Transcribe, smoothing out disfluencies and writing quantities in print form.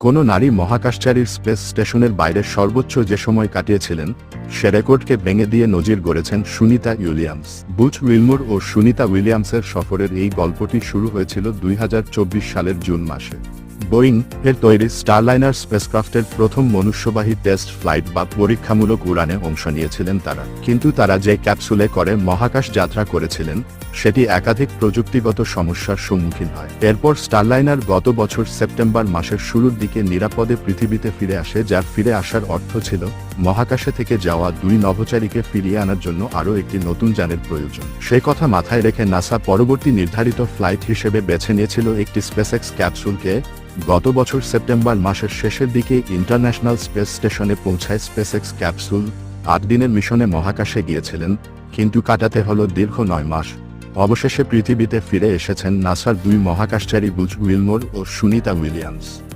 কোনো নারী মহাকাশচারীর স্পেস স্টেশনের বাইরে সর্বোচ্চ যে সময় কাটিয়েছিলেন সে রেকর্ডকে ভেঙে দিয়ে নজির গড়েছেন সুনিতা উইলিয়ামস। বুচ উইলমোর ও সুনিতা উইলিয়ামসের সফরের এই গল্পটি শুরু হয়েছিল 2024 সালের জুন মাসে। বোয়িং এর তৈরি স্টারলাইনার স্পেসক্রাফটের প্রথম মনুষ্যবাহী টেস্ট ফ্লাইট বা পরীক্ষামূলক উড়ানে অংশ নিয়েছিলেন তারা। কিন্তু তারা যে ক্যাপসুলে করে মহাকাশ যাত্রা করেছিলেন সেটি একাধিক প্রযুক্তিগত সমস্যার সম্মুখীন হয়। এরপর স্টারলাইনার গত বছর সেপ্টেম্বর মাসের শুরুর দিকে নিরাপদে পৃথিবীতে ফিরে আসে, যার ফিরে আসার অর্থ ছিল মহাকাশে থেকে যাওয়া 2 নভোচারীকে ফিরিয়ে আনার জন্য আরও একটি নতুন যানের প্রয়োজন। সেই কথা মাথায় রেখে নাসা পরবর্তী নির্ধারিত ফ্লাইট হিসেবে বেছে নিয়েছিল একটি স্পেসএক্স ক্যাপসুলকে। গত বছর সেপ্টেম্বর মাসের শেষের দিকে ইন্টারন্যাশনাল স্পেস স্টেশনে পৌঁছায় স্পেসএক্স ক্যাপসুল। 8 দিনের মিশনে মহাকাশে গিয়েছিলেন, কিন্তু কাটাতে হলো দীর্ঘ 9 মাস। অবশেষে পৃথিবীতে ফিরে এসেছেন নাসার 2 মহাকাশচারী বুচ উইলমোর ও সুনিতা উইলিয়ামস।